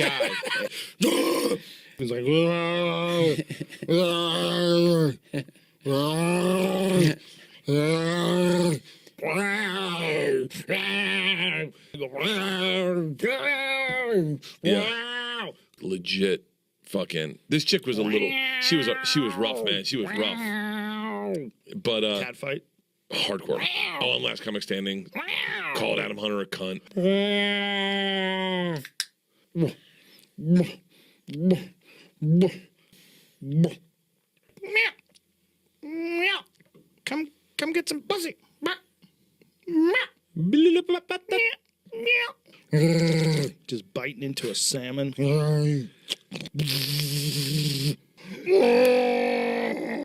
guy. He's like, yeah, legit. Fucking, this chick was a little. She was rough, man. She was rough. But Cat fight. hardcore. Oh, and Last Comic Standing called Adam Hunter a cunt. Come get some pussy. Just biting into a salmon.